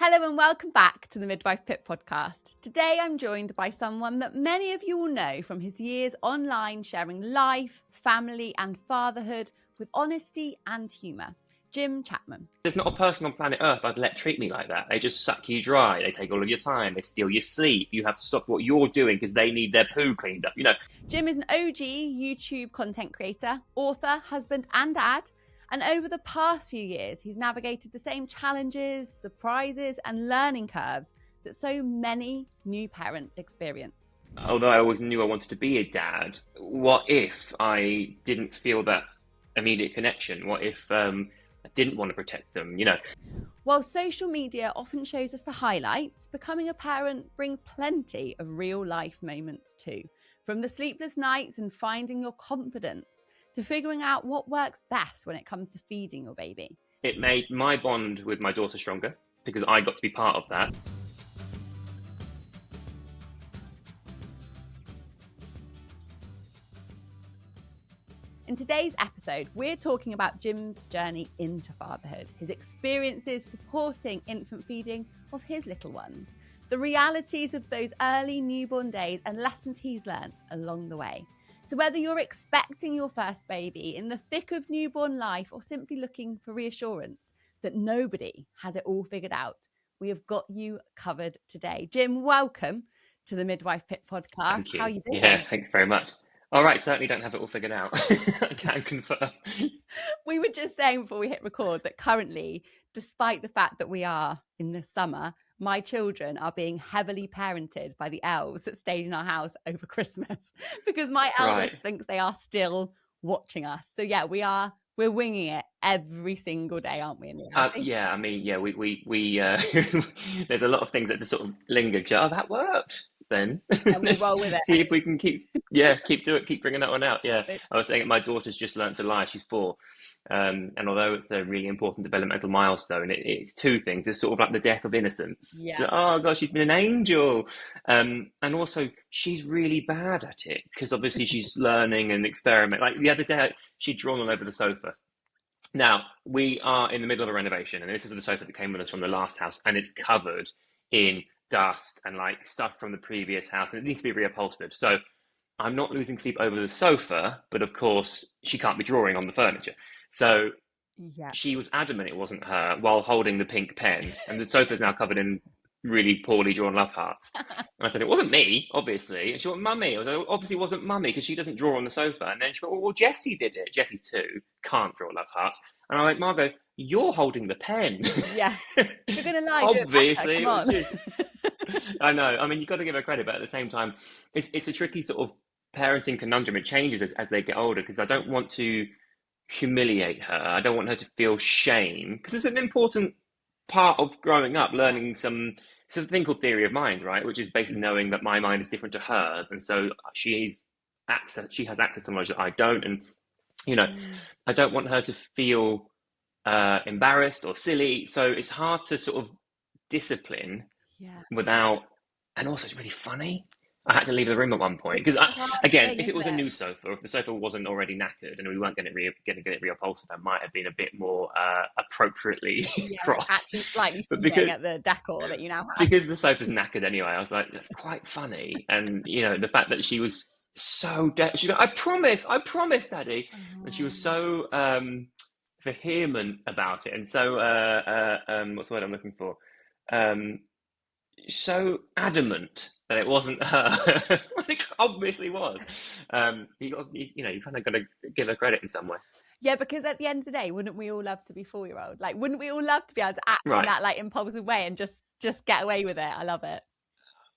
Hello and welcome back to the Midwife Pip podcast. Today I'm joined by someone that many of you will know from his years online sharing life, family and fatherhood with honesty and humour. Jim Chapman. There's not a person on planet Earth I'd let treat me like that. They just suck you dry. They take all of your time. They steal your sleep. You have to stop what you're doing because they need their poo cleaned up, Jim is an OG YouTube content creator, author, husband and dad. And over the past few years, he's navigated the same challenges, surprises and learning curves that so many new parents experience. Although I always knew I wanted to be a dad, what if I didn't feel that immediate connection? What if I didn't want to protect them, While social media often shows us the highlights, becoming a parent brings plenty of real life moments too. From the sleepless nights and finding your confidence to figuring out what works best when it comes to feeding your baby. It made my bond with my daughter stronger because I got to be part of that. In today's episode, we're talking about Jim's journey into fatherhood, his experiences supporting infant feeding of his little ones, the realities of those early newborn days and lessons he's learnt along the way. So whether you're expecting your first baby, in the thick of newborn life, or simply looking for reassurance that nobody has it all figured out, we have got you covered today. Jim, welcome to the Midwife Pip podcast. Thank you. How are you doing? Yeah, thanks very much. All right, certainly don't have it all figured out. I can confirm. We were just saying before we hit record that currently, despite the fact that we are in the summer, my children are being heavily parented by the elves that stayed in our house over Christmas because my eldest thinks they are still watching us. So yeah, we're winging it every single day, aren't we? We there's a lot of things that just sort of linger. That worked. Then and we'll roll with it. See if we can keep bringing that one out. Yeah, I was saying my daughter's just learned to lie. She's 4, and although it's a really important developmental milestone, it's two things. It's sort of like the death of innocence. Yeah. So, oh gosh, she's been an angel, and also she's really bad at it because obviously she's learning and experiment. Like the other day, she'd drawn all over the sofa. Now we are in the middle of a renovation, and this is the sofa that came with us from the last house, and it's covered in dust and like stuff from the previous house, and it needs to be reupholstered. So I'm not losing sleep over the sofa, but of course she can't be drawing on the furniture. So she was adamant it wasn't her while holding the pink pen, and the sofa's now covered in really poorly drawn love hearts. And I said, it wasn't me, obviously. And she went, Mummy. I was like, obviously it wasn't Mummy because she doesn't draw on the sofa. And then she went, well, Jessie did it. Jessie's 2, can't draw love hearts. And I went, Margot, you're holding the pen. Yeah. If you're going to lie, obviously, do it better. Come on. I know. I mean, you've got to give her credit, but at the same time, it's a tricky sort of parenting conundrum. It changes as they get older because I don't want to humiliate her. I don't want her to feel shame because it's an important part of growing up, learning it's a thing called theory of mind, right? Which is basically knowing that my mind is different to hers. And so she has access to knowledge that I don't. And, I don't want her to feel embarrassed or silly. So it's hard to sort of discipline without, and also it's really funny. I had to leave the room at one point because, if it was a new sofa, or if the sofa wasn't already knackered and we weren't going to get it reupholstered, I might have been a bit more appropriately cross. Actually, slightly at the decor that you now have. Because the sofa's knackered anyway, I was like, that's quite funny. And the fact that she was so she's like, I promise, Daddy, and she was so vehement about it, and so what's the word I'm looking for? So adamant that it wasn't her. It obviously was. You kind of got to give her credit in some way. Yeah, because at the end of the day, wouldn't we all love to be 4-year-old? Like, wouldn't we all love to be able to act in that like impulsive way and just get away with it? I love it.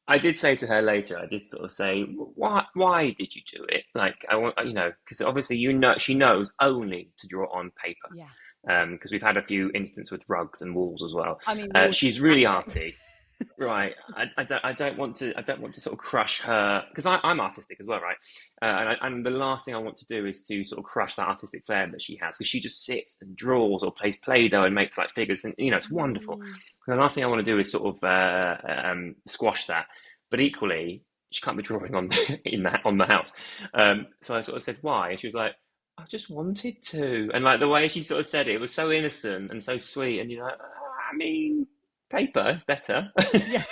I did say to her later, I did sort of say, why did you do it? Like, I want, because obviously she knows only to draw on paper. Yeah. Because we've had a few instances with rugs and walls as well. I mean, she's really arty. Right. I don't want to sort of crush her because I'm artistic as well, right? And the last thing I want to do is to sort of crush that artistic flair that she has because she just sits and draws or plays Play-Doh and makes like figures, and it's wonderful. And the last thing I want to do is sort of squash that. But equally, she can't be drawing on the house. So I sort of said, why? And she was like, I just wanted to. And like the way she sort of said it was so innocent and so sweet. And I mean, paper is better. Yeah.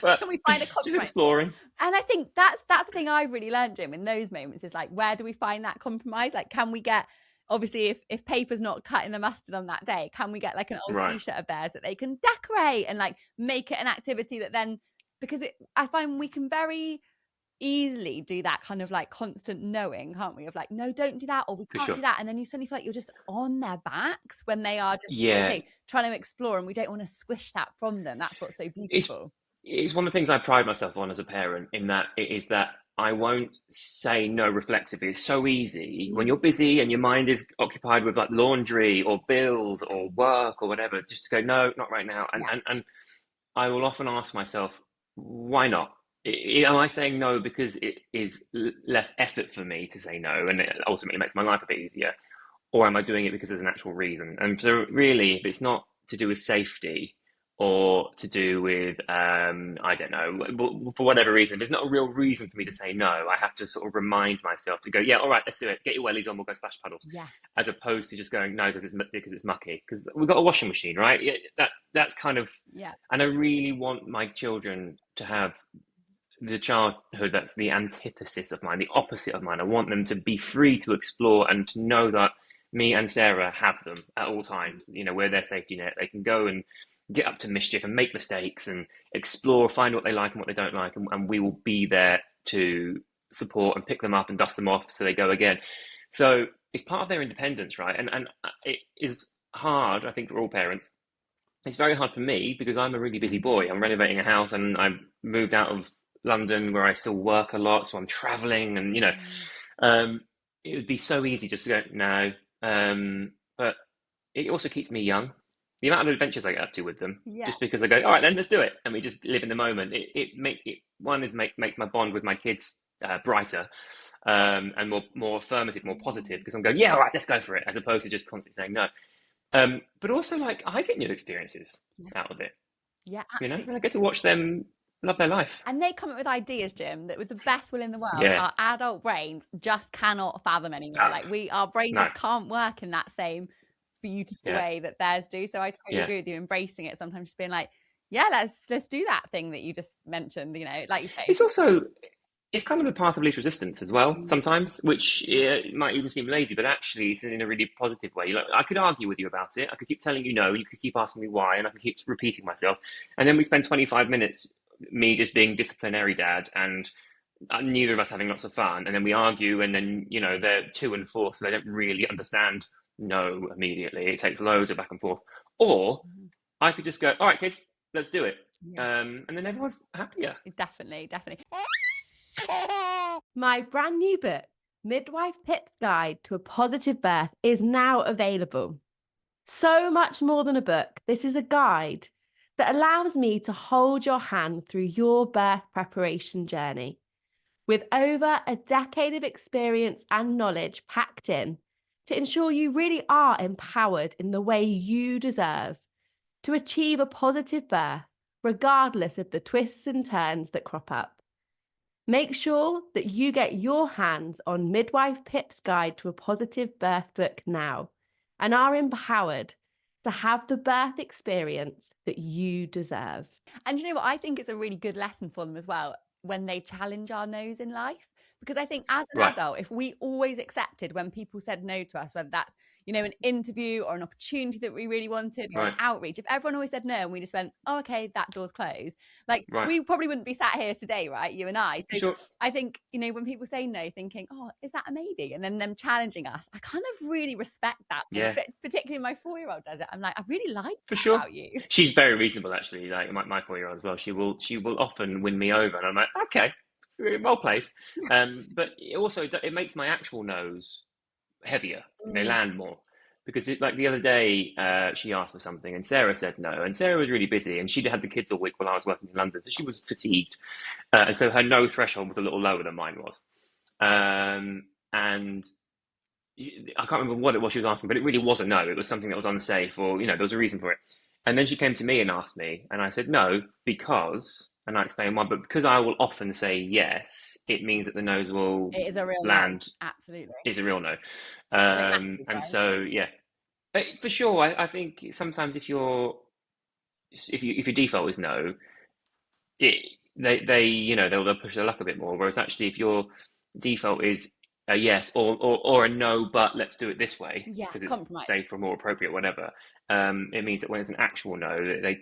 But Can we find a just compromise? exploring. And I think that's the thing I've really learned, Jim, in those moments is like, where do we find that compromise? Like, can we get, obviously, if paper's not cutting the mustard on that day, can we get like an old Right. t-shirt of theirs that they can decorate and like make it an activity that then, because I find we can very easily do that kind of like constant knowing, can't we, of like, no, don't do that, or we can't do that, and then you suddenly feel like you're just on their backs when they are just trying to explore, and we don't want to squish that from them. That's what's so beautiful. It's one of the things I pride myself on as a parent, in that it is that I won't say no reflexively. It's so easy when you're busy and your mind is occupied with like laundry or bills or work or whatever, just to go, no, not right now. And I will often ask myself, why not? Am I saying no because it is less effort for me to say no, and it ultimately makes my life a bit easier? Or am I doing it because there's an actual reason? And so really, if it's not to do with safety or to do with, I don't know, for whatever reason, there's not a real reason for me to say no. I have to sort of remind myself to go, yeah, all right, let's do it. Get your wellies on, we'll go splash puddles. Yeah. As opposed to just going, no, because it's mucky. Because we've got a washing machine, right? That's kind of, and I really want my children to have the childhood that's the antithesis of mine, the opposite of mine. I want them to be free to explore and to know that me and Sarah have them at all times. You know, we're their safety net. They can go and get up to mischief and make mistakes and explore, find what they like and what they don't like, and we will be there to support and pick them up and dust them off so they go again. So it's part of their independence, right? And it is hard, I think, for all parents. It's very hard for me because I'm a really busy boy. I'm renovating a house and I've moved out of London where I still work a lot, so I'm traveling, and you know, it would be so easy just to go no, but it also keeps me young. The amount of adventures I get up to with them, just because I go, all right, then let's do it, and we just live in the moment. It makes my bond with my kids brighter, and more affirmative, more positive, because I'm going, yeah, all right, let's go for it, as opposed to just constantly saying no. But also, like, I get new experiences out of it. Yeah, absolutely. You know, and I get to watch them love their life. And they come up with ideas, Jim, that with the best will in the world, our adult brains just cannot fathom anymore. Like our brains just can't work in that same beautiful way that theirs do. So I totally agree with you, embracing it, sometimes just being like, yeah, let's do that thing that you just mentioned, you know, like you say. It's kind of a path of least resistance as well, sometimes, which might even seem lazy, but actually it's in a really positive way. Like, I could argue with you about it. I could keep telling you no, you could keep asking me why, and I could keep repeating myself. And then we spend 25 minutes, me just being disciplinary dad, and neither of us having lots of fun. And then we argue, and then, you know, they're 2 and 4, so they don't really understand no immediately. It takes loads of back and forth. Or I could just go, all right, kids, let's do it. And then everyone's happier. Definitely. My brand new book, Midwife Pip's Guide to a Positive Birth, is now available. So much more than a book, this is a guide that allows me to hold your hand through your birth preparation journey. With over a decade of experience and knowledge packed in to ensure you really are empowered in the way you deserve to achieve a positive birth, regardless of the twists and turns that crop up. Make sure that you get your hands on Midwife Pip's Guide to a Positive Birth book now and are empowered to have the birth experience that you deserve. And you know what? I think it's a really good lesson for them as well when they challenge our no's in life. Because I think as an adult, if we always accepted when people said no to us, whether that's, you know, an interview or an opportunity that we really wanted or an outreach, if everyone always said no and we just went, oh, okay, that door's closed, like we probably wouldn't be sat here today, right? You and I. So I think, you know, when people say no, thinking, oh, is that a maybe? And then them challenging us, I kind of really respect that. Yeah. Particularly my 4-year-old does it. I'm like, I really like that about you. She's very reasonable, actually. Like my 4-year-old as well. She will often win me over, and I'm like, okay, well played. But it makes my actual no's heavier. They land more. Because like the other day, she asked for something and Sarah said no. And Sarah was really busy and she'd had the kids all week while I was working in London. So she was fatigued. And so her no threshold was a little lower than mine was. And I can't remember what it was she was asking, but it really was a no. It was something that was unsafe, or, you know, there was a reason for it. And then she came to me and asked me, and I said no, because, and I explained why, but because I will often say yes, it means that the no's will it is a real land. No. Absolutely. It's a real no. And so, yeah, for sure. I think sometimes if you're if your default is no, they'll push their luck a bit more. Whereas actually, if your default is a yes or a no, but let's do it this way Yeah, because it's compromise. safer, more appropriate, whatever. It means that when it's an actual no,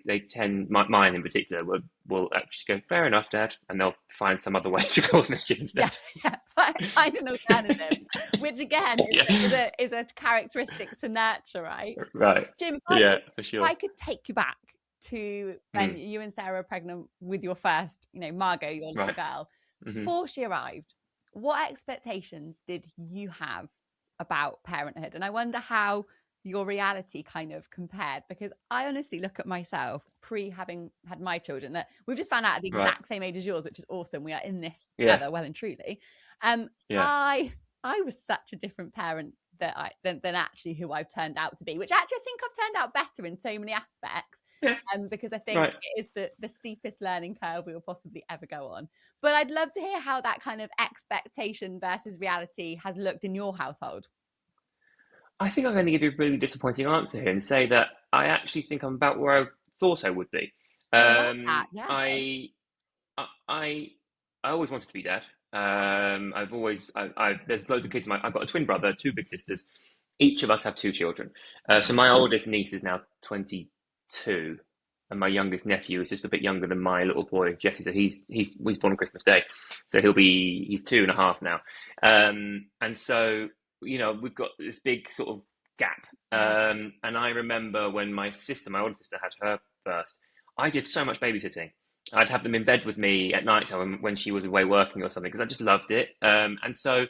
they tend, mine in particular, will actually go, fair enough, Dad, and they'll find some other way to cause mischief instead. Yeah. Find an alternative, which again is a characteristic to nurture, right? Right. Jim, Yeah, for if sure. I could take you back to when you and Sarah were pregnant with your first, Margot, your little girl, before she arrived, what expectations did you have about parenthood? And I wonder how your reality kind of compared, because I honestly look at myself pre having had my children, that we've just found out at the exact same age as yours, which is awesome. We are in this together, well and truly. I was such a different parent than actually who I've turned out to be, which actually I think I've turned out better in so many aspects. Because I think it is the steepest learning curve we will possibly ever go on. But I'd love to hear how that kind of expectation versus reality has looked in your household. I think I'm going to give you a really disappointing answer here and say that I actually think I'm about where I thought I would be. I love that. Yeah. I always wanted to be dad. There's loads of kids. I've got a twin brother, two big sisters. Each of us have two children. So my oldest niece is now 22, and my youngest nephew is just a bit younger than my little boy Jesse. So he's born on Christmas Day, so he's 2.5 now. And so we've got this big sort of gap. And I remember when my older sister had her first, I did so much babysitting. I'd have them in bed with me at night time when she was away working or something, because I just loved it. And so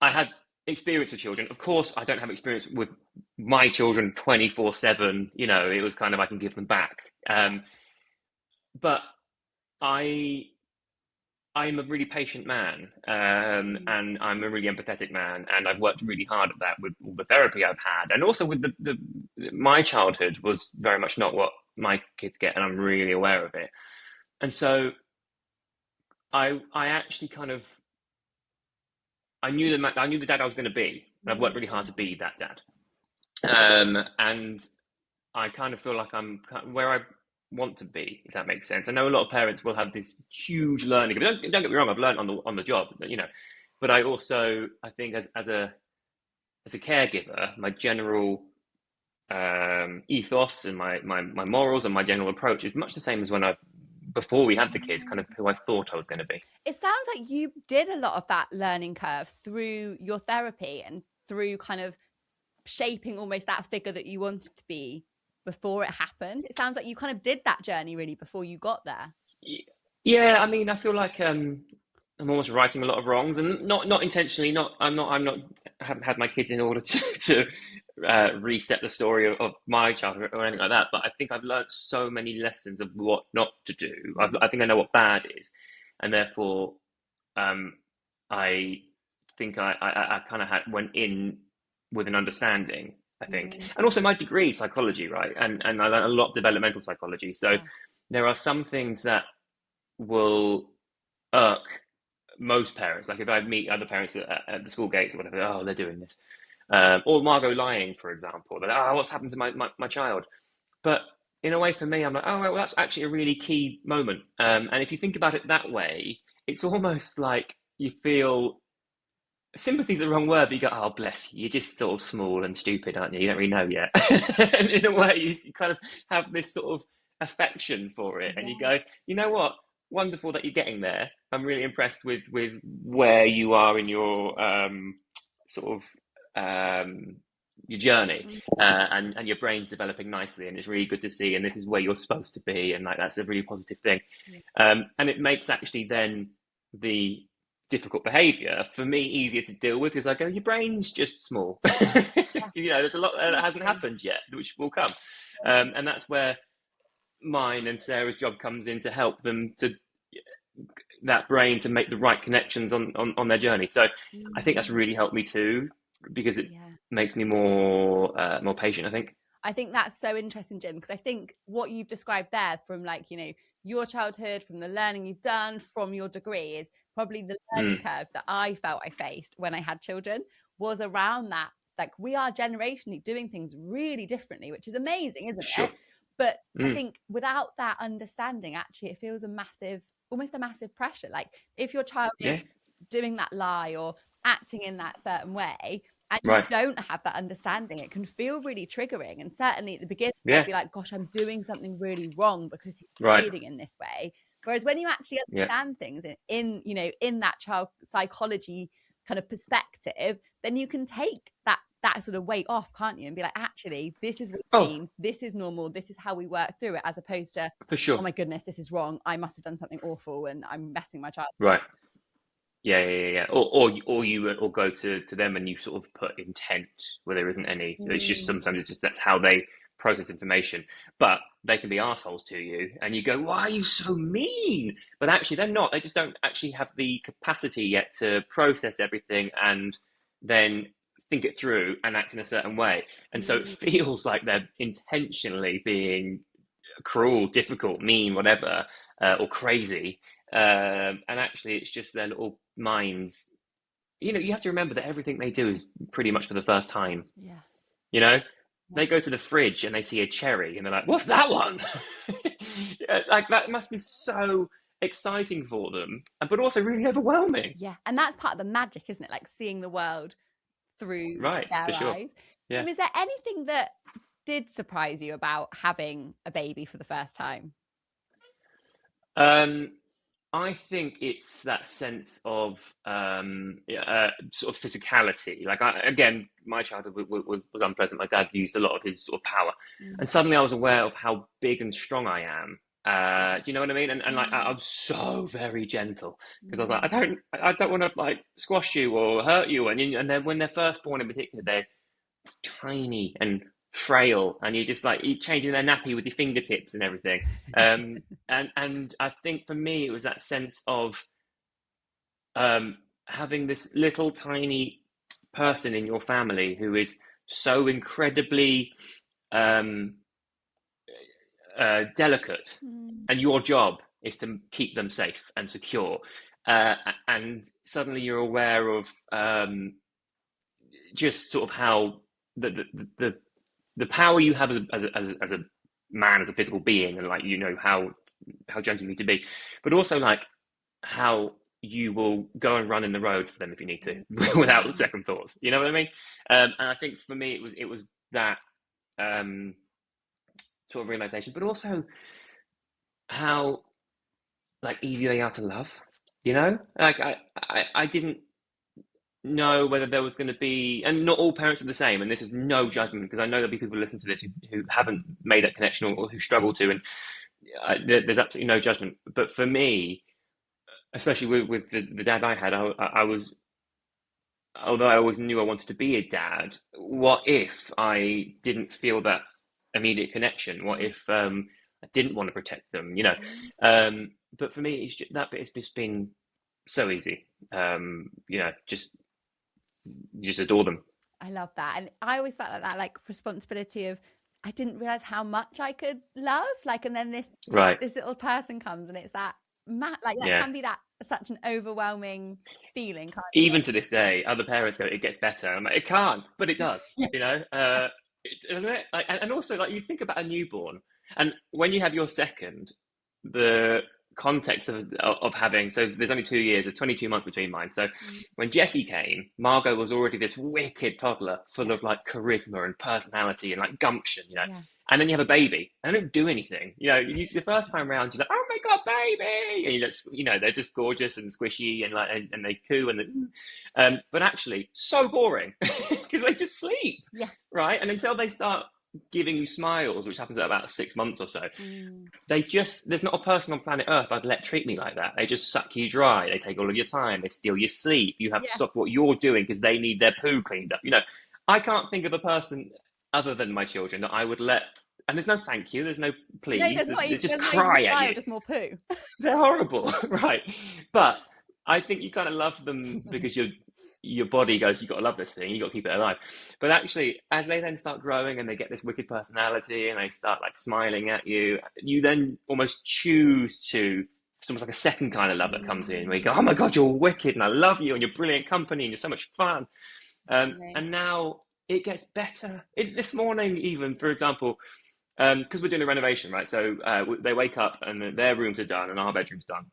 I had experience with children. Of course, I don't have experience with my children 24/7. It was kind of, I can give them back. But I'm a really patient man, and I'm a really empathetic man, and I've worked really hard at that with all the therapy I've had, and also with my childhood was very much not what my kids get, and I'm really aware of it. And so I actually kind of, I knew the dad I was going to be, and I've worked really hard to be that dad. And I kind of feel like I'm where I want to be, if that makes sense. I know a lot of parents will have this huge learning. Don't get me wrong, I've learned on the job, but I also, I think as a caregiver, my general ethos and my morals and my general approach is much the same as before we had the kids, kind of who I thought I was going to be. It sounds like you did a lot of that learning curve through your therapy and through kind of shaping almost that figure that you wanted to be before it happened. It sounds like you kind of did that journey really before you got there. Yeah, I mean, I feel like I'm almost righting a lot of wrongs, and not intentionally. I haven't had my kids in order to reset the story of my childhood or anything like that. But I think I've learned so many lessons of what not to do. I think I know what bad is, and therefore, I think I kind of went in with an understanding, I think. And also my degree is psychology, right? And I learned a lot of developmental psychology. So there are some things that will irk most parents. Like if I meet other parents at the school gates or whatever, oh, they're doing this. Or Margot lying, for example. That, what's happened to my child? But in a way, for me, I'm like, oh, well, that's actually a really key moment. And if you think about it that way, it's almost like you feel, sympathy is the wrong word, but you go, oh, bless you, you're just sort of small and stupid, aren't you? You don't really know yet. And in a way, you kind of have this sort of affection for it. And you go, you know what? Wonderful that you're getting there. I'm really impressed with where you are in your your journey, and your brain's developing nicely, and it's really good to see, and this is where you're supposed to be, and like that's a really positive thing. And it makes actually then the difficult behavior for me easier to deal with, because I go, your brain's just small. There's a lot that hasn't happened yet, which will come. And that's where mine and Sarah's job comes in, to help them to that brain to make the right connections on their journey. So I think that's really helped me too, because it makes me more patient, I think that's so interesting, Jim, because I think what you've described there, from your childhood, from the learning you've done, from your degree, is probably the learning curve that I felt I faced when I had children, was around that. Like, we are generationally doing things really differently, which is amazing, isn't it? But I think without that understanding, actually, it feels almost a massive pressure. Like if your child is doing that lie or acting in that certain way, and you don't have that understanding, it can feel really triggering. And certainly at the beginning, I'd be like, gosh, I'm doing something really wrong because he's behaving in this way. Whereas when you actually understand things in that child psychology kind of perspective, then you can take that sort of weight off, can't you? And be like, actually, this is what it means. This is normal. This is how we work through it, as opposed to, for sure, oh my goodness, this is wrong. I must have done something awful and I'm messing my child. Right. Yeah. Or you go to them and you sort of put intent where there isn't any. It's just sometimes it's just that's how they process information. But they can be assholes to you, and you go, "Why are you so mean?" But actually, they're not. They just don't actually have the capacity yet to process everything and then think it through and act in a certain way. And so it feels like they're intentionally being cruel, difficult, mean, whatever, or crazy. And actually, it's just their little minds. You have to remember that everything they do is pretty much for the first time. Yeah. They go to the fridge and they see a cherry and they're like, "What's that one?" Like that must be so exciting for them, but also really overwhelming. Yeah, and that's part of the magic, isn't it? Like seeing the world through their eyes. Yeah. Is there anything that did surprise you about having a baby for the first time? I think it's that sense of sort of physicality. Like again, my childhood was unpleasant. My dad used a lot of his sort of power, and suddenly I was aware of how big and strong I am. Do you know what I mean? And like I'm so very gentle because I was like, I don't want to like squash you or hurt you. And then when they're first born, in particular, they're tiny and frail, and you're just like you're changing their nappy with your fingertips and everything. And I think for me it was that sense of having this little tiny person in your family who is so incredibly delicate, and your job is to keep them safe and secure, and suddenly you're aware of just sort of how the power you have as a man, as a physical being, and like how gentle you need to be, but also like how you will go and run in the road for them if you need to without second thoughts. You know what I mean? And I think for me it was that sort of realization, but also how like easy they are to love. Like I didn't know whether there was going to be, and not all parents are the same, and this is no judgment because I know there'll be people who listen to this who haven't made that connection or who struggle to, and there's absolutely no judgment. But for me, especially with the dad I had, I was, although I always knew I wanted to be a dad, what if I didn't feel that immediate connection? What if I didn't want to protect them? But for me, that bit has just been so easy. Just adore them. I love that. And I always felt like that, like responsibility of, I didn't realize how much I could love, like, and then this little person comes and it's that can be that such an overwhelming feeling, can't it? Even to this day, other parents go, "It gets better." I'm like, it can't, but it does. Doesn't it? Like, and also, like, you think about a newborn, and when you have your second, the context of having, so there's only 2 years, there's 22 months between mine. So when Jessie came, Margot was already this wicked toddler full of like charisma and personality and like gumption, and then you have a baby and they don't do anything. The first time around you're like, "Oh my god, baby," and they're just gorgeous and squishy and like and they coo and but actually so boring because they just sleep, right? And until they start giving you smiles, which happens at about 6 months or so, there's not a person on planet Earth I'd let treat me like that. They just suck you dry. They take all of your time. They steal your sleep. You have to stop what you're doing because they need their poo cleaned up. I can't think of a person other than my children that I would let. And there's no thank you. There's no please. There's just cry at you. Just more poo. They're horrible, right? But I think you kind of love them because your body goes, "You've got to love this thing, you've got to keep it alive." But actually, as they then start growing and they get this wicked personality and they start like smiling at you, you then almost choose to, it's almost like a second kind of love that comes in where you go, "Oh my God, you're wicked and I love you and you're brilliant company and you're so much fun." And now it gets better. This morning, even, for example, because we're doing a renovation, right? So they wake up and their rooms are done and our bedroom's done.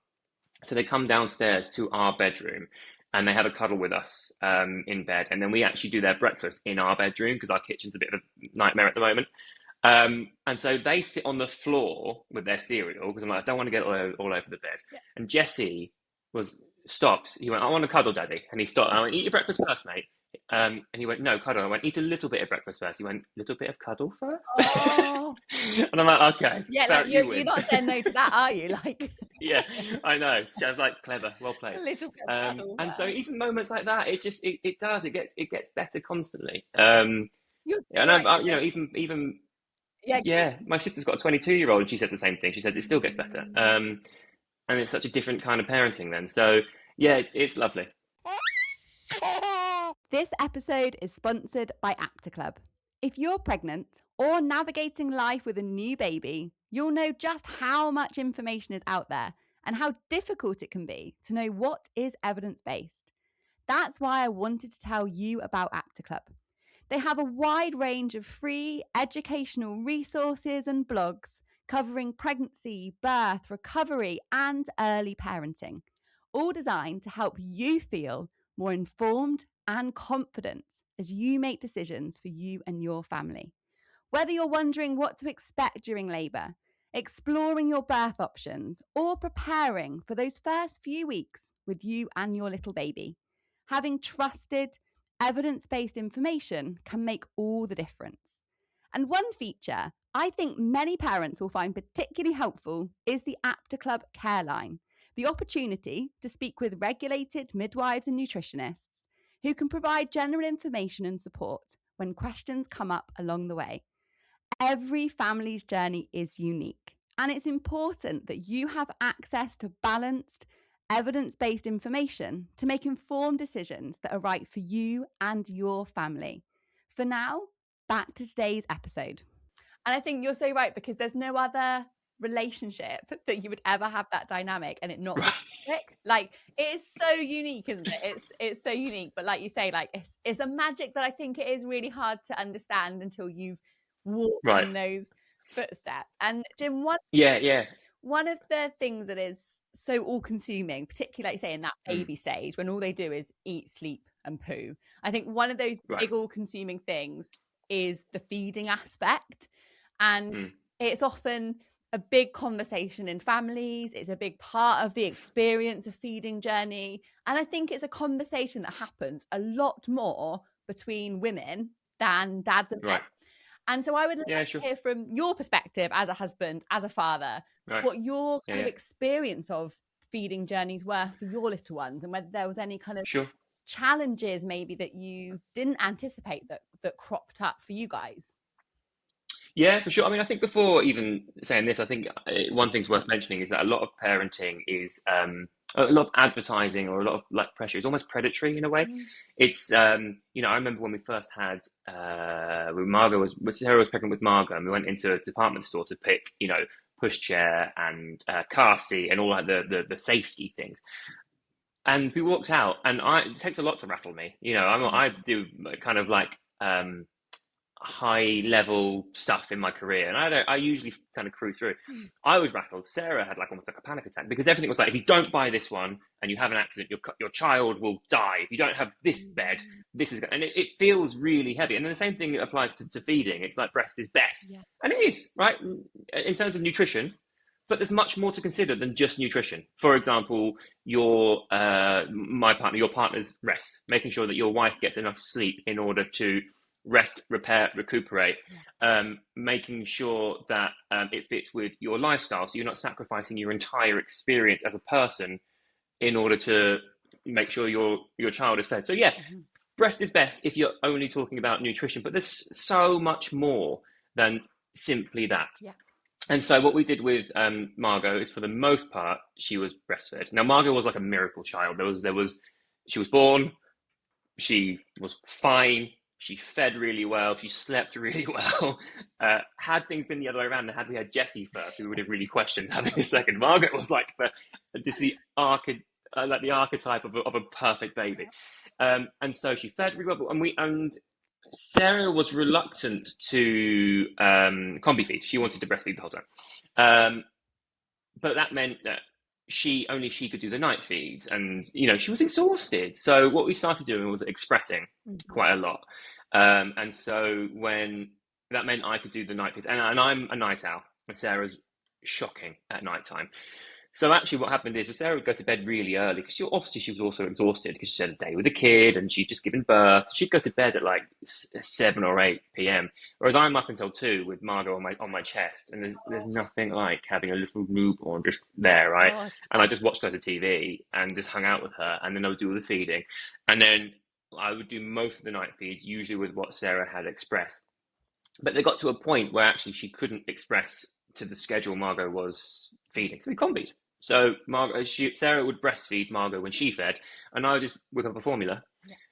So they come downstairs to our bedroom and they have a cuddle with us in bed. And then we actually do their breakfast in our bedroom because our kitchen's a bit of a nightmare at the moment. And so they sit on the floor with their cereal because I'm like, I don't want to get all over the bed. Yeah. And Jesse stopped. He went, I want to cuddle, Daddy. And he stopped. I went, eat your breakfast first, mate. And he went, no, cuddle. I went, eat a little bit of breakfast first. He went, little bit of cuddle first? Oh. And I'm like, okay. Yeah, like you're not saying no to that, are you? Like, yeah, I know. So I was like, clever, well a played. little bit of cuddle, And yeah. so even moments like that, it gets better constantly. You're so And right, you know, even yeah, yeah, my sister's got a 22-year-old and she says the same thing. She says it still gets better. And it's such a different kind of parenting then. So yeah, it's lovely. This episode is sponsored by Apta Club. If you're pregnant or navigating life with a new baby, you'll know just how much information is out there and how difficult it can be to know what is evidence-based. That's why I wanted to tell you about Apta Club. They have a wide range of free educational resources and blogs covering pregnancy, birth, recovery, and early parenting, all designed to help you feel more informed and confident as you make decisions for you and your family. Whether you're wondering what to expect during labour, exploring your birth options, or preparing for those first few weeks with you and your little baby, having trusted, evidence-based information can make all the difference. And one feature I think many parents will find particularly helpful is the Apta Club Care Line, the opportunity to speak with regulated midwives and nutritionists who can provide general information and support when questions come up along the way. Every family's journey is unique, and it's important that you have access to balanced, evidence-based information to make informed decisions that are right for you and your family. For now, back to today's episode. And I think you're so right, because there's no other relationship that you would ever have that dynamic and it not Right. click. Like, it is so unique, isn't it? It's so unique. But like you say, like it's a magic that I think it is really hard to understand until you've walked Right. in those footsteps. And Jim, one of the things that is so all-consuming, particularly like you say in that baby stage when all they do is eat, sleep and poo, I think one of those big all-consuming things is the feeding aspect. And it's often a big conversation in families. It's a big part of the experience of feeding journey. And I think it's a conversation that happens a lot more between women than dads and men. And so I would like to hear from your perspective as a husband, as a father, what your kind of experience of feeding journeys were for your little ones, and whether there was any kind of challenges maybe that you didn't anticipate that cropped up for you guys. Yeah, for sure. I mean, I think before even saying this, I think one thing's worth mentioning is that a lot of parenting is a lot of advertising or a lot of like pressure is almost predatory in a way. It's you know, I remember when we first had when Sarah was pregnant with Margot, and we went into a department store to pick, you know, pushchair and car seat and all like the safety things. And we walked out, and it takes a lot to rattle me. You know, I do kind of like high level stuff in my career, and I usually kind of cruise through. I was rattled. Sarah had like almost like a panic attack, because everything was like, if you don't buy this one and you have an accident, your child will die. If you don't have this bed, this is, and it feels really heavy. And then the same thing applies to feeding. It's like breast is best, and it is, right, in terms of nutrition. But there's much more to consider than just nutrition. For example, your partner's rest, making sure that your wife gets enough sleep in order to rest, repair, recuperate, making sure that it fits with your lifestyle, so you're not sacrificing your entire experience as a person in order to make sure your child is fed. So breast is best if you're only talking about nutrition, but there's so much more than simply that. And so what we did with Margot is, for the most part, she was breastfed. Now, Margot was like a miracle child. She was born, she was fine, she fed really well, she slept really well. Had things been the other way around, and had we had Jessie first, we would have really questioned having a second. Margot was like the archetype of a perfect baby. And so she fed really well, and Sarah was reluctant to combi feed. She wanted to breastfeed the whole time. But that meant that she could do the night feeds, and she was exhausted. So what we started doing was expressing quite a lot. And so when that meant I could do the night feeds, and I'm a night owl, and Sarah's shocking at night time. So actually what happened is Sarah would go to bed really early because she was also exhausted because she had a day with a kid and she'd just given birth. She'd go to bed at like 7 or 8 p.m. Whereas I'm up until 2 with Margot on my chest, and there's nothing like having a little newborn just there, right? Oh. And I just watched loads of TV and just hung out with her, and then I would do all the feeding, and then I would do most of the night feeds, usually with what Sarah had expressed. But they got to a point where actually she couldn't express to the schedule Margot was feeding, so we combied. So Sarah would breastfeed Margot when she fed, and I would just whip up a formula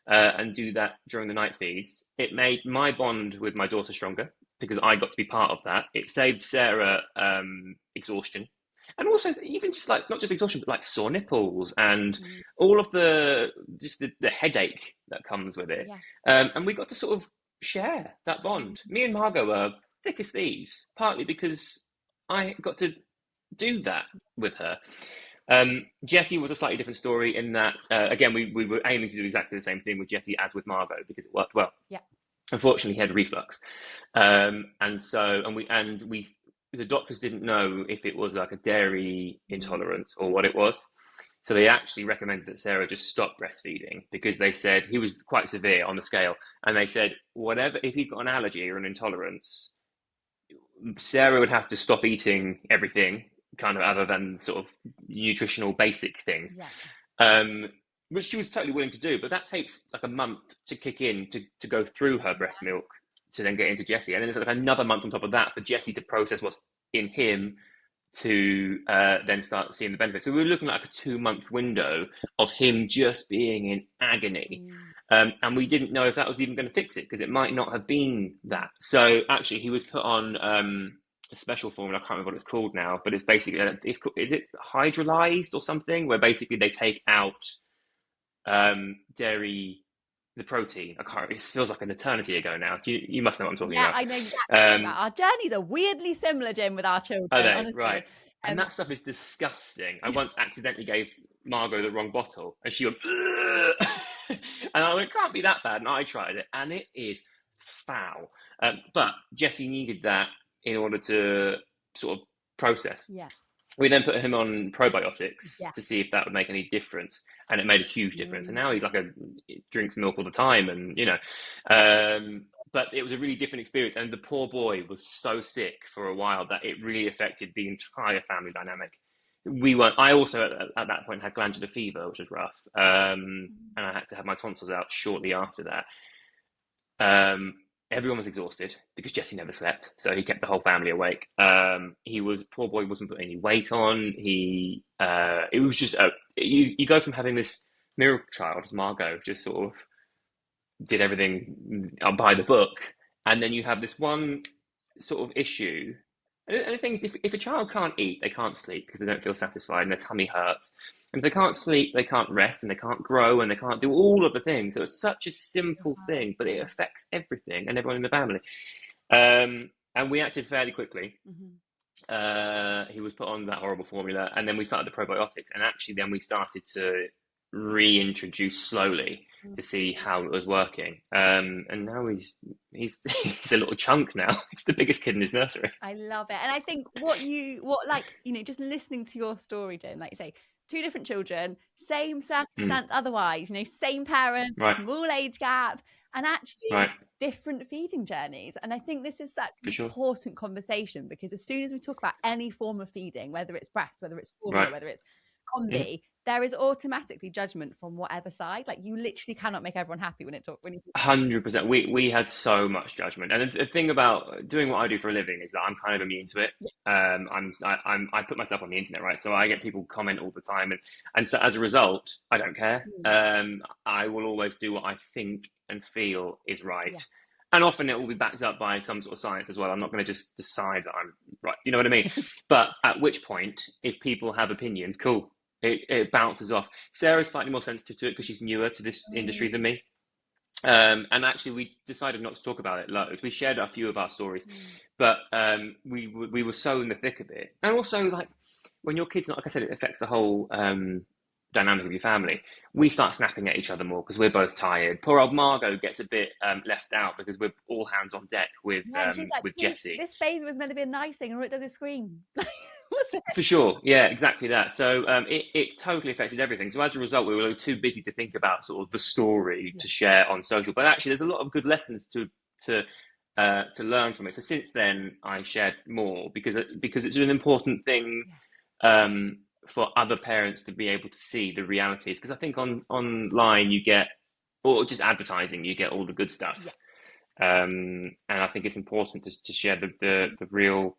and do that during the night feeds. It made my bond with my daughter stronger because I got to be part of that. It saved Sarah exhaustion, and also even just like not just exhaustion, but like sore nipples and all of the headache that comes with it. And we got to sort of share that bond. Me and Margot were thick as thieves, partly because I got to do that with her. Jessie was a slightly different story in that again we were aiming to do exactly the same thing with Jessie as with Margot because it worked well. Unfortunately he had reflux, and the doctors didn't know if it was like a dairy intolerance or what it was, so they actually recommended that Sarah just stop breastfeeding because they said he was quite severe on the scale, and they said whatever, if he's got an allergy or an intolerance, Sarah would have to stop eating everything kind of other than sort of nutritional basic things, which she was totally willing to do, but that takes like a month to kick in to go through her breast milk to then get into Jessie, and then there's like another month on top of that for Jessie to process what's in him to then start seeing the benefits. So we were looking at like a 2-month window of him just being in agony, and we didn't know if that was even going to fix it because it might not have been that. So actually he was put on a special formula. I can't remember what it's called now, but it's basically is it hydrolyzed or something, where basically they take out dairy, the protein. I can't. It feels like an eternity ago now. You must know what I'm talking about. Yeah, I know exactly. Our journeys are weirdly similar, Jim, with our children. Are they? Honestly. Right. And that stuff is disgusting. I once accidentally gave Margot the wrong bottle, and she went, and I went, it can't be that bad. And I tried it, and it is foul. But Jessie needed that in order to sort of process. We then put him on probiotics to see if that would make any difference, and it made a huge difference. And now he's like drinks milk all the time, and but it was a really different experience. And the poor boy was so sick for a while that it really affected the entire family dynamic. I also at that point had glandular fever, which was rough, and I had to have my tonsils out shortly after that. Everyone was exhausted because Jessie never slept, so he kept the whole family awake. Poor boy wasn't putting any weight on. It was just you go from having this miracle child, Margot, just sort of did everything by the book, and then you have this one sort of issue. And the thing is, if a child can't eat, they can't sleep because they don't feel satisfied and their tummy hurts. And if they can't sleep, they can't rest and they can't grow and they can't do all of the things. So it's such a simple thing, but it affects everything and everyone in the family. And we acted fairly quickly. He was put on that horrible formula, and then we started the probiotics. And actually then we started to reintroduce slowly to see how it was working, and now he's a little chunk now. He's the biggest kid in his nursery. I love it. And I think just listening to your story, Jim, like you say, 2 different children, same circumstance otherwise, same parents, small age gap, and actually different feeding journeys. And I think this is such an important conversation, because as soon as we talk about any form of feeding, whether it's breast, whether it's formula, whether it's combi, there is automatically judgment from whatever side. Like, you literally cannot make everyone happy when you 100%. We had so much judgment, and the thing about doing what I do for a living is that I'm kind of immune to it. I put myself on the internet, right? So I get people comment all the time, and so as a result, I don't care. I will always do what I think and feel is right. And often it will be backed up by some sort of science as well. I'm not going to just decide that I'm right. You know what I mean? But at which point, if people have opinions, cool. It bounces off. Sarah's slightly more sensitive to it because she's newer to this industry than me. And actually, we decided not to talk about it loads. We shared a few of our stories, but we were so in the thick of it. And also, like, when your kids, like I said, it affects the whole dynamic of your family. We start snapping at each other more because we're both tired. Poor old Margot gets a bit left out because we're all hands on deck with And she's like, Jessie. this baby was meant to be a nice thing, and all it does is scream. What's that? For sure, yeah, exactly that. So it totally affected everything. So as a result, we were too busy to think about sort of the story to share on social. But actually, there's a lot of good lessons to learn from it. So since then, I shared more because it's an important thing for other parents to be able to see the realities. Because I think online you get, or just advertising, you get all the good stuff, and I think it's important to share the real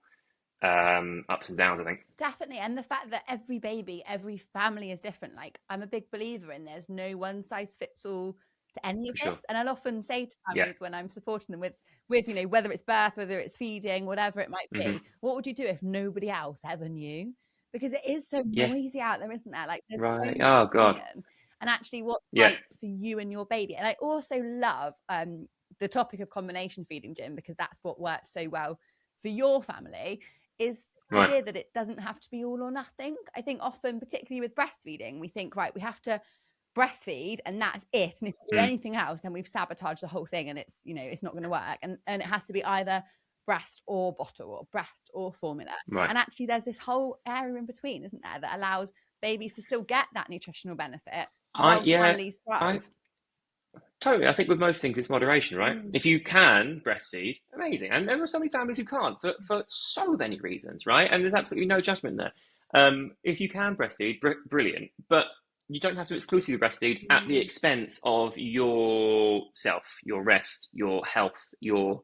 ups and downs, I think. Definitely. And the fact that every baby, every family is different. Like, I'm a big believer in there's no one size fits all to any of this. And I'll often say to families when I'm supporting them with you know, whether it's birth, whether it's feeding, whatever it might be, what would you do if nobody else ever knew? Because it is so noisy out there, isn't there? Like, there's so much opinion. And actually what's right for you and your baby. And I also love the topic of combination feeding, Jim, because that's what works so well for your family, is the idea that it doesn't have to be all or nothing. I think often, particularly with breastfeeding, we think, right, we have to breastfeed and that's it. And if we do anything else, then we've sabotaged the whole thing and it's, you know, it's not going to work. And it has to be either breast or bottle or breast or formula. And actually there's this whole area in between, isn't there, that allows babies to still get that nutritional benefit whilst families thrive. Totally. I think with most things, it's moderation, right? If you can breastfeed, amazing. And there are so many families who can't for so many reasons, right? And there's absolutely no judgment there. If you can breastfeed, brilliant. But you don't have to exclusively breastfeed at the expense of yourself, your rest, your health, your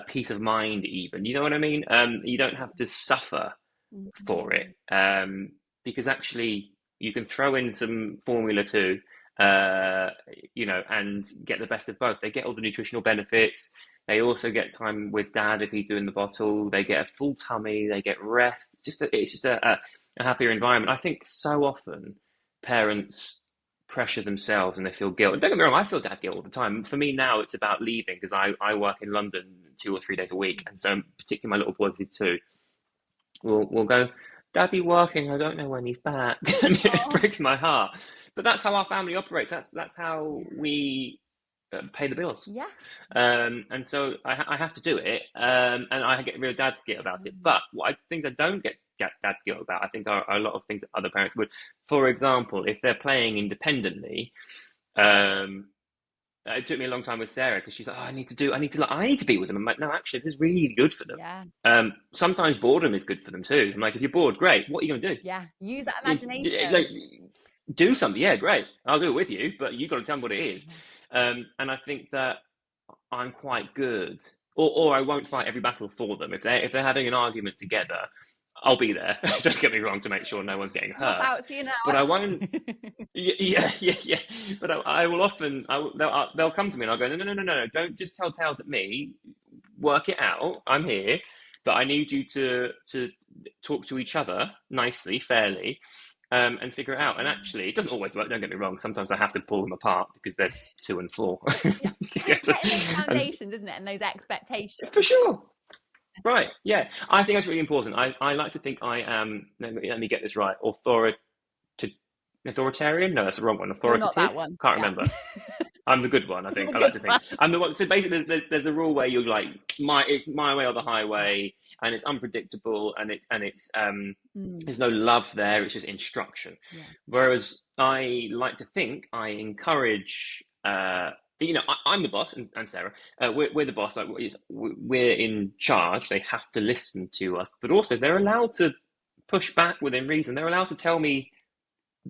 peace of mind even. You know what I mean? You don't have to suffer for it. Because actually, you can throw in some formula too. You know, and get the best of both. They get all the nutritional benefits. They also get time with dad if he's doing the bottle. They get a full tummy. They get rest. It's just a happier environment. I think so often parents pressure themselves and they feel guilt. And don't get me wrong, I feel dad guilt all the time. For me now, it's about leaving because I work in London 2 or 3 days a week, and so particularly my little boy, because he's 2, we'll go, Daddy working. I don't know when he's back, and it breaks my heart. But that's how our family operates. That's how we pay the bills. And so I have to do it, and I get real dad guilt about it. But things I don't get dad guilt about, I think, are a lot of things that other parents would. For example, if they're playing independently, it took me a long time with Sarah because she's like, I need to be with them. I'm like, no, actually, this is really good for them. Sometimes boredom is good for them too. I'm like, if you're bored, great. What are you going to do? Use that imagination. Like, do something. Yeah, great. I'll do it with you, but you got to tell me what it is. And I think that I'm quite good, or I won't fight every battle for them. If they're having an argument together, I'll be there. Don't get me wrong, to make sure no one's getting hurt. Out, see you now. But I won't. Yeah. But I will often. They'll come to me and I'll go, no. Don't just tell tales at me. Work it out. I'm here, but I need you to talk to each other nicely, fairly. And figure it out. And actually, it doesn't always work. Don't get me wrong. Sometimes I have to pull them apart because they're 2 and 4. It's setting those foundations, isn't it? And those expectations. For sure. Right. Yeah. I think that's really important. I like to think I am, let me get this right, authoritarian? No, that's the wrong one. Authoritative? Not that one. Can't remember. I'm the good one, I think. I like to think. I'm the one. So basically, there's a rule where you're like, it's my way or the highway, and it's unpredictable, and it's there's no love there. It's just instruction. Whereas I like to think I encourage. You know, I'm the boss, and Sarah, we're the boss. Like, we're in charge. They have to listen to us, but also they're allowed to push back within reason. They're allowed to tell me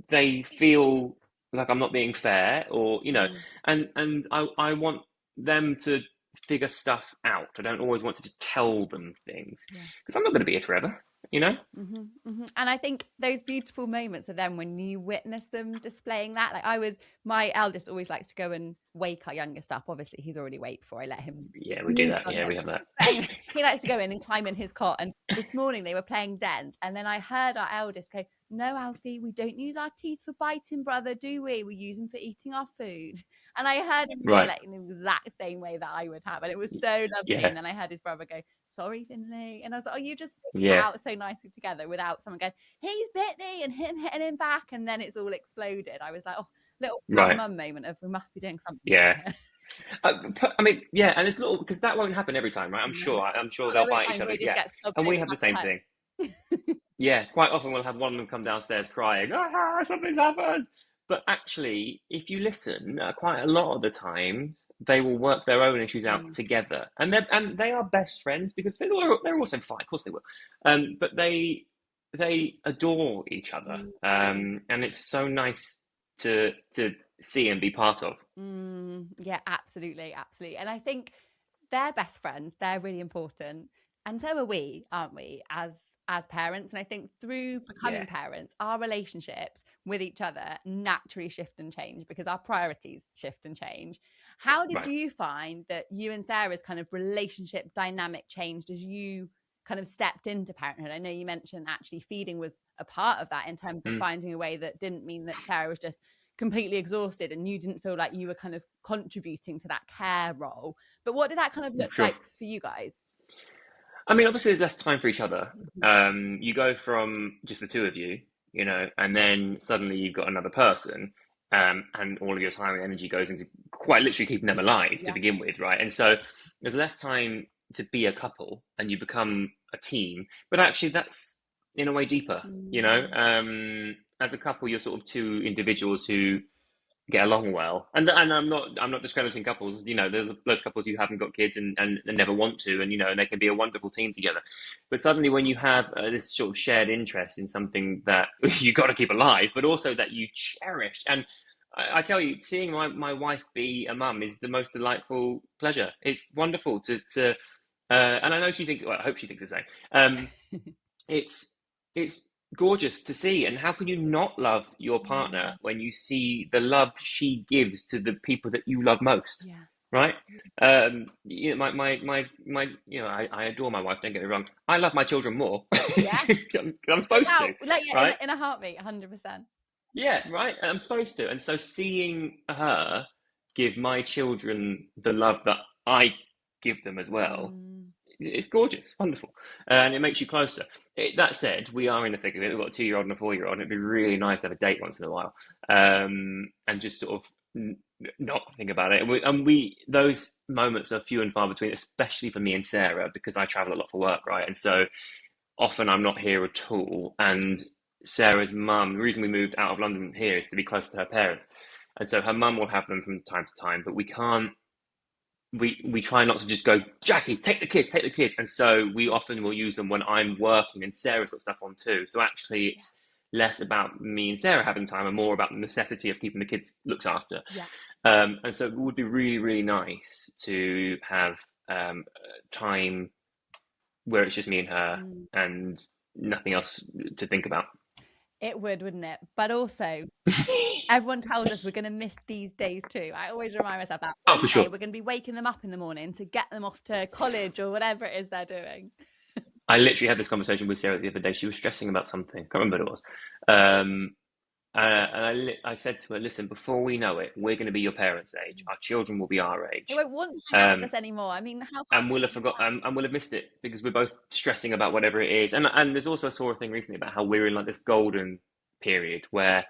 they feel like I'm not being fair, or, you know, and I want them to figure stuff out. I don't always want to just tell them things because I'm not going to be here forever. you know? And I think those beautiful moments are then when you witness them displaying that. Like my eldest always likes to go and wake our youngest up. Obviously, he's already awake before I let him. Yeah, we do that. Yeah, we have that. But anyway, he likes to go in and climb in his cot. And this morning they were playing dens. And then I heard our eldest go, "No, Alfie, we don't use our teeth for biting, brother, do we? We use them for eating our food." And I heard him say like in the exact same way that I would have. And it was so lovely. And then I heard his brother go, "Sorry, Finley." And I was like, "Oh, you just out so nicely together without someone going, 'He's bit me,' and him hitting him back." And then it's all exploded. I was like, oh, little mum moment of we must be doing something. Yeah. I mean, yeah, and it's little, because that won't happen every time, right? I'm sure they'll bite each other. Yeah, and we have the same thing. Yeah, quite often we'll have one of them come downstairs crying, something's happened. But actually, if you listen, quite a lot of the time, they will work their own issues out together, and they are best friends because they're also fight. Of course they will, but they adore each other, and it's so nice to see and be part of. Yeah, absolutely. And I think they're best friends. They're really important, and so are we, aren't we, as parents? And I think through becoming parents, our relationships with each other naturally shift and change because our priorities shift and change. How did you find that you and Sarah's kind of relationship dynamic changed as you kind of stepped into parenthood? I know you mentioned actually feeding was a part of that in terms of finding a way that didn't mean that Sarah was just completely exhausted and you didn't feel like you were kind of contributing to that care role. But what did that kind of look like for you guys? I mean, obviously, there's less time for each other. You go from just the two of you, you know, and then suddenly you've got another person, and all of your time and energy goes into quite literally keeping them alive to begin with, right? And so there's less time to be a couple, and you become a team. But actually, that's in a way deeper, you know. As a couple, you're sort of two individuals who get along well, and I'm not discrediting couples. You know, there's those couples who haven't got kids and never want to, and you know, and they can be a wonderful team together. But suddenly, when you have this sort of shared interest in something that you got to keep alive, but also that you cherish, and I tell you, seeing my wife be a mum is the most delightful pleasure. It's wonderful to and I know she thinks. Well, I hope she thinks the same. It's gorgeous to see, and how can you not love your partner when you see the love she gives to the people that you love most? Right? You know, my you know, I adore my wife, don't get me wrong. I love my children more. I'm supposed to, like, right? in a heartbeat, 100%. Yeah, right. I'm supposed to, and so seeing her give my children the love that I give them as well. It's gorgeous, wonderful, and it makes you closer. That said, we are in the thick of it. We've got a 2-year-old and a 4-year-old, and it'd be really nice to have a date once in a while, and just sort of not think about it. And we those moments are few and far between, especially for me and Sarah, because I travel a lot for work, right? And so often I'm not here at all. And Sarah's mum, the reason we moved out of London here is to be close to her parents, and so her mum will have them from time to time, but we can't. We try not to just go, Jackie, take the kids. And so we often will use them when I'm working and Sarah's got stuff on too. So actually it's less about me and Sarah having time and more about the necessity of keeping the kids looked after. And so it would be really, really nice to have time where it's just me and her and nothing else to think about. It would, wouldn't it? But also, everyone tells us we're going to miss these days too. I always remind myself that. Oh, for sure. We're going to be waking them up in the morning to get them off to college or whatever it is they're doing. I literally had this conversation with Sarah the other day. She was stressing about something. I can't remember what it was. And I said to her, listen, before we know it, we're going to be your parents' age. Our children will be our age. They won't want to hang out with us anymore. I mean, how? And we'll have forgotten, and we'll have missed it because we're both stressing about whatever it is. And there's also I saw a thing recently about how we're in like this golden period where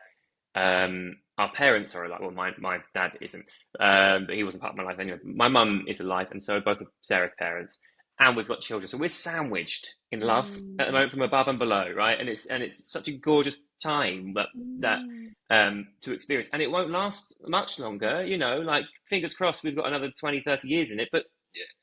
our parents are alive. Well, my dad isn't, but he wasn't part of my life anyway. My mum is alive, and so are both of Sarah's parents. And we've got children, so we're sandwiched in love at the moment from above and below, right? And it's such a gorgeous time that to experience, and it won't last much longer, you know. Like fingers crossed, we've got another 20, 30 years in it, but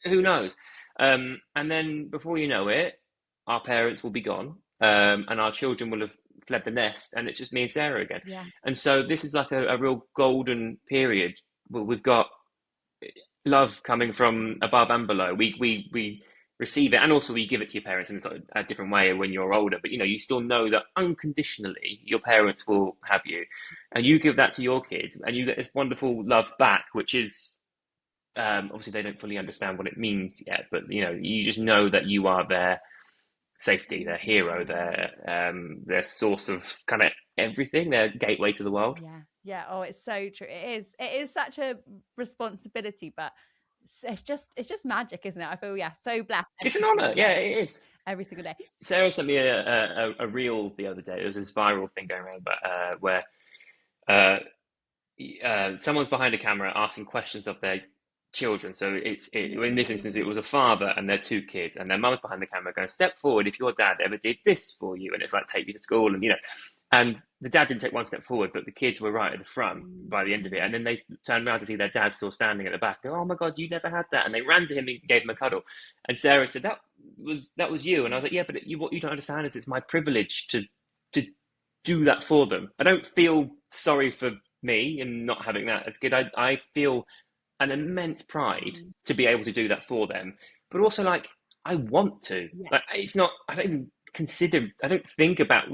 who knows? And then before you know it, our parents will be gone, and our children will have fled the nest, and it's just me and Sarah again. And so this is like a real golden period where we've got love coming from above and below. We receive it, and also you give it to your parents in sort of a different way when you're older, but you still know that unconditionally your parents will have you, and you give that to your kids and you get this wonderful love back, which is obviously they don't fully understand what it means yet, but you just know that you are their safety, their hero, their source of kind of everything, their gateway to the world. Yeah. Oh, it's so true. It is such a responsibility, but it's just magic, isn't it? I feel so blessed. It's an honor. Yeah, it is. Every single day. Sarah sent me a reel the other day. There was this viral thing going around, but where someone's behind a camera asking questions of their children. So in this instance, it was a father and their two kids, and their mum's behind the camera going, "Step forward if your dad ever did this for you," and it's like, "Take you to school," and the dad didn't take one step forward, but the kids were right at the front by the end of it, and then they turned around to see their dad still standing at the back. Go, "Oh my God, you never had that!" And they ran to him and gave him a cuddle. And Sarah said, "That was you," and I was like, "Yeah, but what you don't understand is it's my privilege to do that for them. I don't feel sorry for me and not having that. It's good. I feel an immense pride to be able to do that for them, but also like I want to. Like it's not. I don't even consider. I don't think about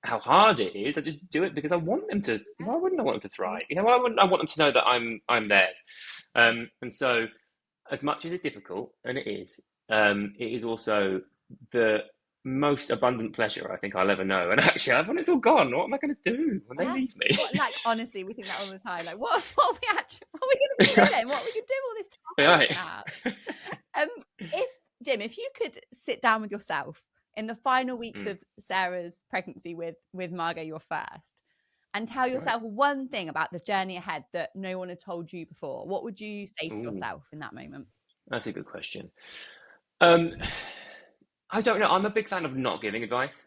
how hard it is. I just do it because I want them to. Why wouldn't I want them to thrive? I want them to know that I'm theirs. And so, as much as it's difficult, and it is also the most abundant pleasure I think I'll ever know. And actually, when it's all gone, what am I going to do when they leave me? Like honestly, we think that all the time. Like, what are we going to be doing? What are we going to do all this time? Jim, if you could sit down with yourself in the final weeks of Sarah's pregnancy with Margot, your first, and tell yourself one thing about the journey ahead that no one had told you before, what would you say to yourself in that moment? That's a good question. I don't know. I'm a big fan of not giving advice.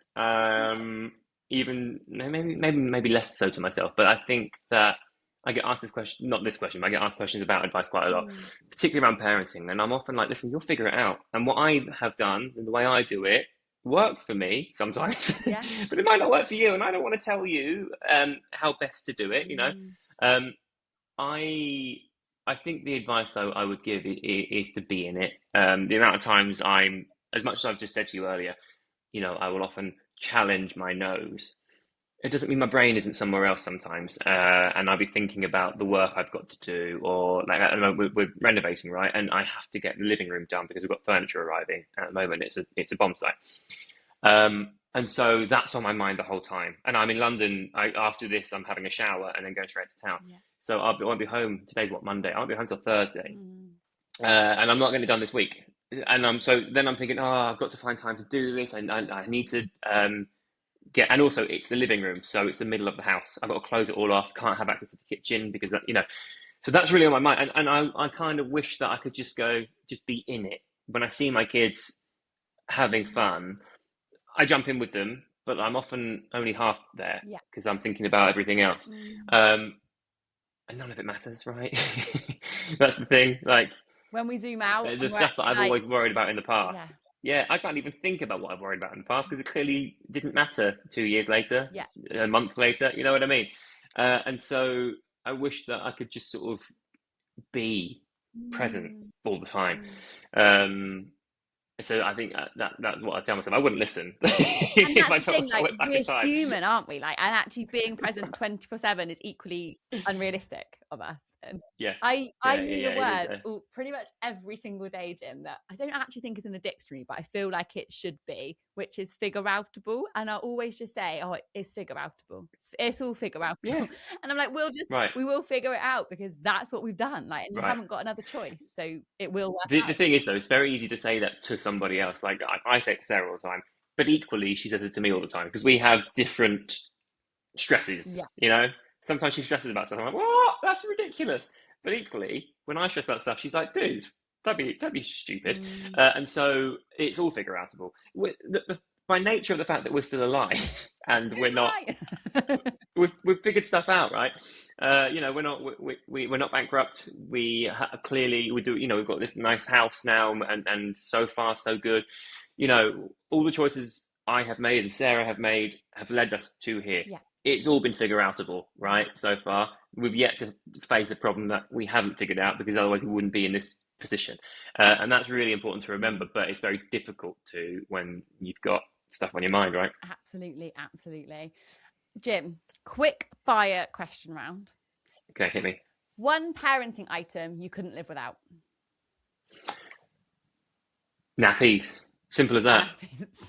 Even maybe less so to myself, but I think that I get asked this question, not this question, but I get asked questions about advice quite a lot, particularly around parenting. And I'm often like, listen, you'll figure it out. And what I have done and the way I do it works for me sometimes, but it might not work for you. And I don't want to tell you how best to do it. I think the advice though I would give is to be in it. The amount of times as much as I've just said to you earlier, I will often challenge my nose. It doesn't mean my brain isn't somewhere else sometimes. And I'll be thinking about the work I've got to do, or like at the moment we're renovating, right? And I have to get the living room done because we've got furniture arriving. At the moment, it's a bomb site. And so that's on my mind the whole time. And I'm in London. After this, I'm having a shower and then going straight to town. So I won't be home. Today's Monday? I won't be home till Thursday. And I'm not going to be done this week. And so then I'm thinking, I've got to find time to do this, and I need to and also it's the living room, so it's the middle of the house. I've got to close it all off. Can't have access to the kitchen because that, so that's really on my mind. And I kind of wish that I could just be in it. When I see my kids having fun, I jump in with them, but I'm often only half there because I'm thinking about everything else. And none of it matters, right? That's the thing. Like, when we zoom out, the stuff that I've always worried about in the past. I can't even think about what I've worried about in the past because it clearly didn't matter 2 years later, a month later. You know what I mean? And so I wish that I could just sort of be present all the time. So I think that's what I tell myself. I wouldn't listen. And that's the thing, like, we're human, aren't we? Like, and actually being present 24/7 is equally unrealistic of us. And I use a word pretty much every single day, Jim, that I don't actually think is in the dictionary, but I feel like it should be, which is figure-outable. And I always just say, it's figure-outable. It's all figure-outable. And I'm like, we will figure it out because that's what we've done. Like, and you haven't got another choice. So it will work out. The thing is, though, it's very easy to say that to somebody else. Like I say it to Sarah all the time, but equally she says it to me all the time because we have different stresses, Sometimes she stresses about stuff. I'm like, what? That's ridiculous. But equally, when I stress about stuff, she's like, dude, don't be stupid. And so it's all figure-outable. By nature of the fact that we're still alive and we're not, we've figured stuff out, right? We're not bankrupt. We do. We've got this nice house now, and so far so good. All the choices I have made and Sarah have made have led us to here. It's all been figure-outable, right? So far, we've yet to face a problem that we haven't figured out because otherwise we wouldn't be in this position. And that's really important to remember, but it's very difficult to when you've got stuff on your mind, right? Absolutely, absolutely. Jim, quick fire question round. Okay, hit me. One parenting item you couldn't live without. Nappies. Simple as that.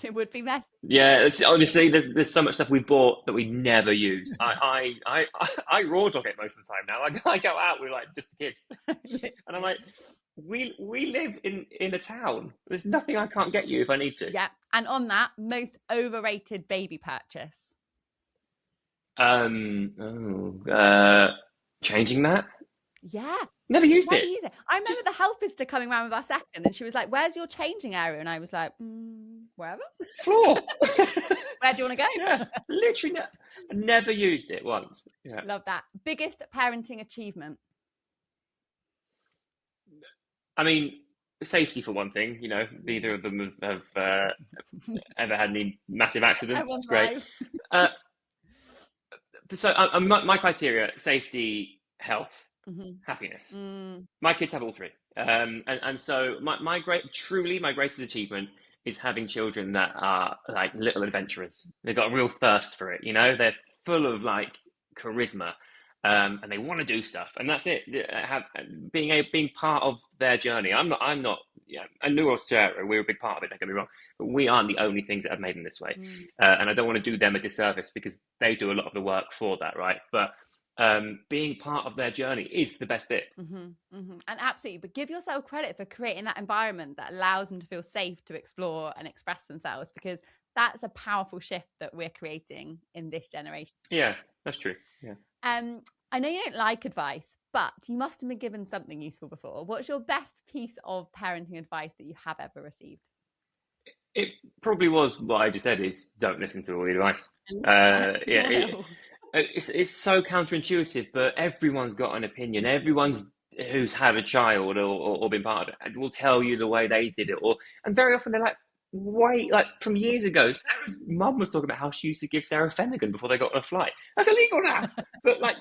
It would be messy. Yeah, honestly, there's so much stuff we bought that we never use. I raw dog it most of the time now. I go out with like just the kids, and I'm like, we live in a town. There's nothing I can't get you if I need to. Yeah, and on that, most overrated baby purchase. Changing that. Yeah. Never used Never it. use it. I remember the health visitor coming around with our second, and she was like, "Where's your changing area?" And I was like, "Wherever." Floor. Where do you want to go? Yeah, literally never used it once. Yeah. Love that. Biggest parenting achievement? I mean, safety for one thing. You know, neither of them have ever had any massive accidents. Everyone's Great. So my criteria: safety, health, happiness. My kids have all three, and so my greatest achievement is having children that are like little adventurers. They've got a real thirst for it. You know, they're full of like charisma, and they want to do stuff, and that's it. Being part of their journey. I'm not. Yeah, and Noor or Sarah, we're a big part of it. Don't get me wrong, but we aren't the only things that have made them this way, and I don't want to do them a disservice because they do a lot of the work for that, right? But being part of their journey is the best bit. And absolutely, but give yourself credit for creating that environment that allows them to feel safe to explore and express themselves, because that's a powerful shift that we're creating in this generation. Yeah, that's true. Yeah. I know you don't like advice, but you must have been given something useful before. What's your best piece of parenting advice that you have ever received? It probably was what I just said, is don't listen to all the advice. It's so counterintuitive, but everyone's got an opinion. Everyone's who's had a child or been part of it will tell you the way they did it. And very often they're like, wait, like from years ago, Sarah's mum was talking about how she used to give Sarah Finnegan before they got on a flight. That's illegal now. But like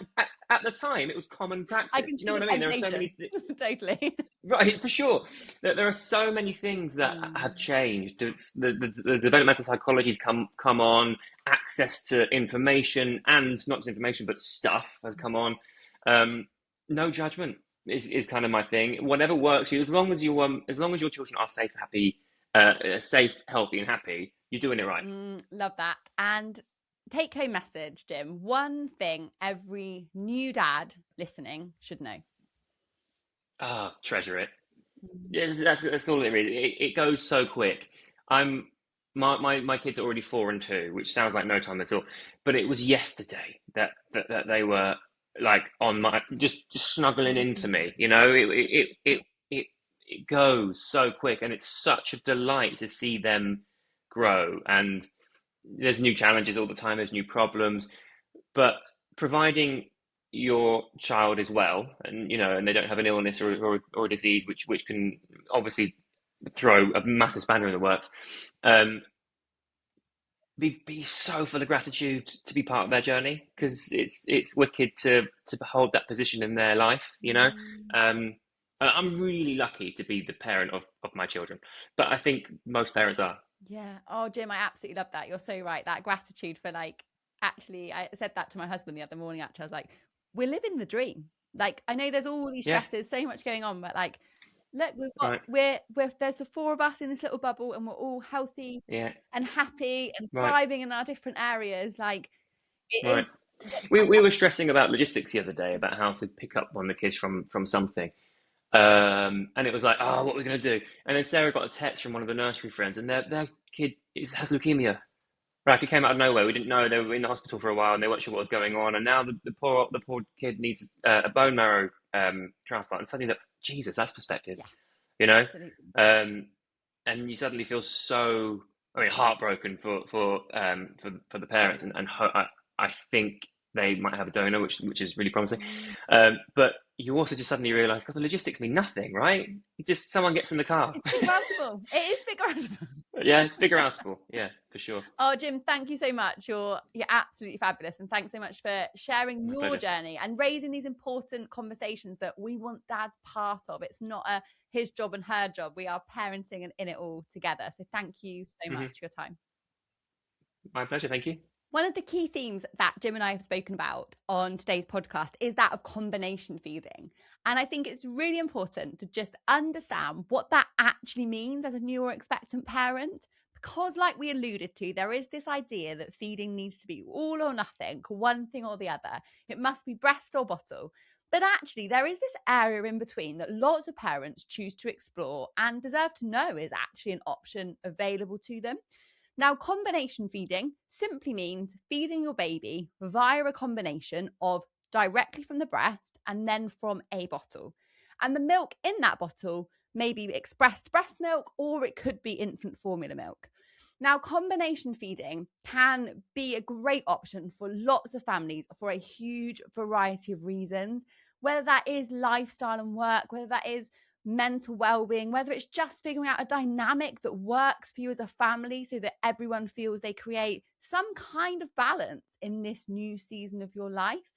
at the time, it was common practice. I can you know what I mean? There are so many totally. Right, for sure. There are so many things that have changed. The developmental psychology's come on. Access to information, and not just information, but stuff has come on. No judgment is kind of my thing. Whatever works for you, as long as your children are safe, happy, safe, healthy, and happy, you're doing it right. Love that. And take home message, Jim. One thing every new dad listening should know. Treasure it. That's all it is. It goes so quick. My kids are already 4 and 2, which sounds like no time at all. But it was yesterday that they were like on my just snuggling into me. You know, it goes so quick, and it's such a delight to see them grow. And there's new challenges all the time. There's new problems, but providing your child is well, and you know, and they don't have an illness or a disease which can obviously throw a massive spanner in the works. Be so full of gratitude to be part of their journey, because it's wicked to hold that position in their life. You know, I'm really lucky to be the parent of my children, but I think most parents are. Yeah. Oh, Jim, I absolutely love that. You're so right. That gratitude for like, actually, I said that to my husband the other morning. Actually, I was like, we're living the dream. Like, I know there's all these stresses, so much going on, but like, look, we've got we're there's the 4 of us in this little bubble, and we're all healthy and happy and thriving in our different areas. Like, it is. We were stressing about logistics the other day about how to pick up on the kids from something, and it was like, what are we going to do? And then Sarah got a text from one of the nursery friends, and their kid has leukemia. Right, it came out of nowhere. We didn't know. They were in the hospital for a while, and they weren't sure what was going on. And now the poor kid needs a bone marrow transplant. And suddenly, Jesus, that's perspective. You know, and you suddenly feel so, heartbroken for the parents, and I think they might have a donor, which is really promising. But you also just suddenly realise, God, the logistics mean nothing, right? Just someone gets in the car. It's figure outable. It is figure outable. Yeah, it's figure outable. Yeah, for sure. Oh, Jim, thank you so much. You're absolutely fabulous, and thanks so much for sharing your journey and raising these important conversations that we want dads part of. It's not a his job and her job. We are parenting and in it all together. So thank you so much for your time. My pleasure. Thank you. One of the key themes that Jim and I have spoken about on today's podcast is that of combination feeding. And I think it's really important to just understand what that actually means as a new or expectant parent. Because like we alluded to, there is this idea that feeding needs to be all or nothing, one thing or the other. It must be breast or bottle. But actually, there is this area in between that lots of parents choose to explore and deserve to know is actually an option available to them. Now, combination feeding simply means feeding your baby via a combination of directly from the breast and then from a bottle. And the milk in that bottle may be expressed breast milk, or it could be infant formula milk. Now, combination feeding can be a great option for lots of families for a huge variety of reasons, whether that is lifestyle and work, whether that is mental well-being, whether it's just figuring out a dynamic that works for you as a family so that everyone feels they create some kind of balance in this new season of your life.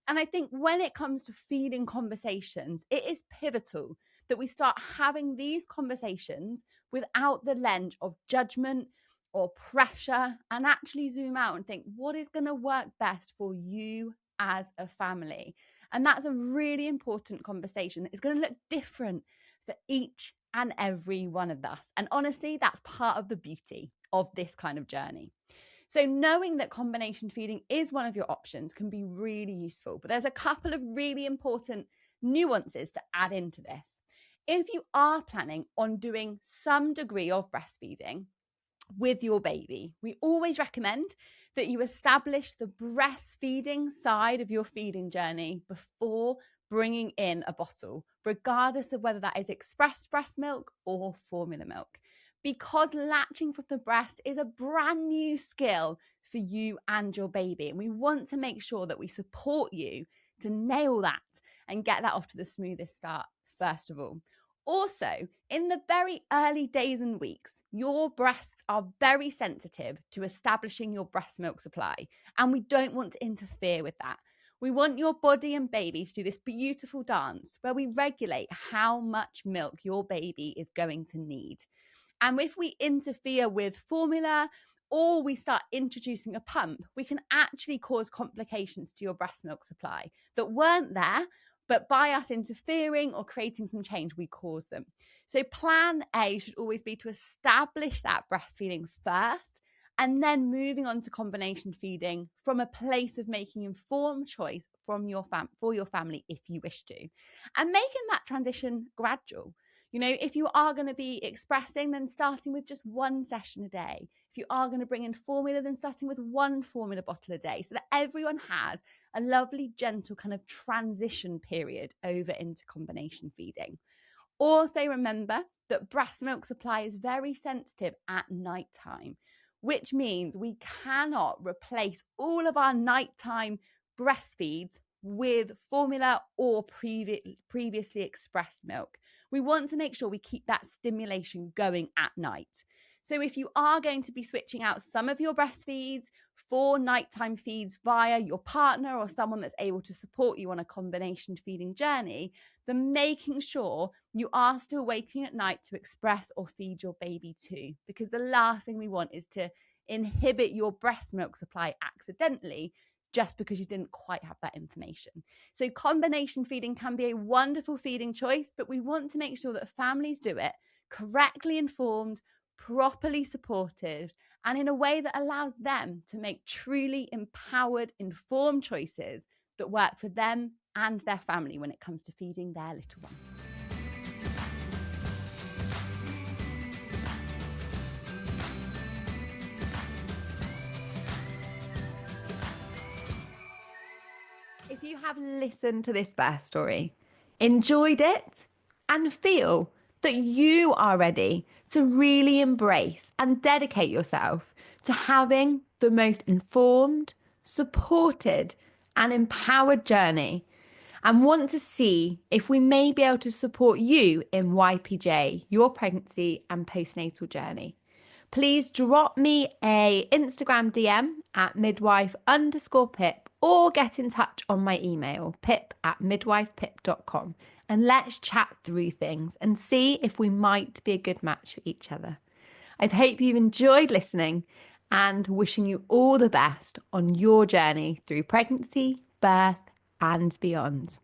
And I think when it comes to feeding conversations, it is pivotal that we start having these conversations without the lens of judgment or pressure, and actually zoom out and think, what is going to work best for you as a family? And that's a really important conversation. It's going to look different for each and every one of us. And honestly, that's part of the beauty of this kind of journey. So knowing that combination feeding is one of your options can be really useful. But there's a couple of really important nuances to add into this. If you are planning on doing some degree of breastfeeding with your baby, we always recommend that you establish the breastfeeding side of your feeding journey before bringing in a bottle, regardless of whether that is expressed breast milk or formula milk, because latching from the breast is a brand new skill for you and your baby. And we want to make sure that we support you to nail that and get that off to the smoothest start, first of all. Also, in the very early days and weeks, your breasts are very sensitive to establishing your breast milk supply, and we don't want to interfere with that. We want your body and baby to do this beautiful dance where we regulate how much milk your baby is going to need. And if we interfere with formula or we start introducing a pump, we can actually cause complications to your breast milk supply that weren't there, but by us interfering or creating some change, we cause them. So plan A should always be to establish that breastfeeding first, and then moving on to combination feeding from a place of making informed choice from for your family if you wish to, and making that transition gradual. You know, if you are going to be expressing, then starting with just one session a day. If you are going to bring in formula, then starting with one formula bottle a day, so that everyone has a lovely, gentle kind of transition period over into combination feeding. Also remember that breast milk supply is very sensitive at nighttime, which means we cannot replace all of our nighttime breastfeeds with formula or previously expressed milk. We want to make sure we keep that stimulation going at night. So if you are going to be switching out some of your breastfeeds for nighttime feeds via your partner or someone that's able to support you on a combination feeding journey, then making sure you are still waking at night to express or feed your baby too, because the last thing we want is to inhibit your breast milk supply accidentally just because you didn't quite have that information. So combination feeding can be a wonderful feeding choice, but we want to make sure that families do it correctly informed, properly supported, and in a way that allows them to make truly empowered, informed choices that work for them and their family when it comes to feeding their little one. If you have listened to this birth story, enjoyed it, and feel that you are ready to really embrace and dedicate yourself to having the most informed, supported, and empowered journey, and want to see if we may be able to support you in YPJ, your pregnancy and postnatal journey, please drop me a Instagram DM at midwife_pip or get in touch on my email, pip@midwifepip.com, and let's chat through things and see if we might be a good match for each other. I hope you've enjoyed listening and wishing you all the best on your journey through pregnancy, birth, and beyond.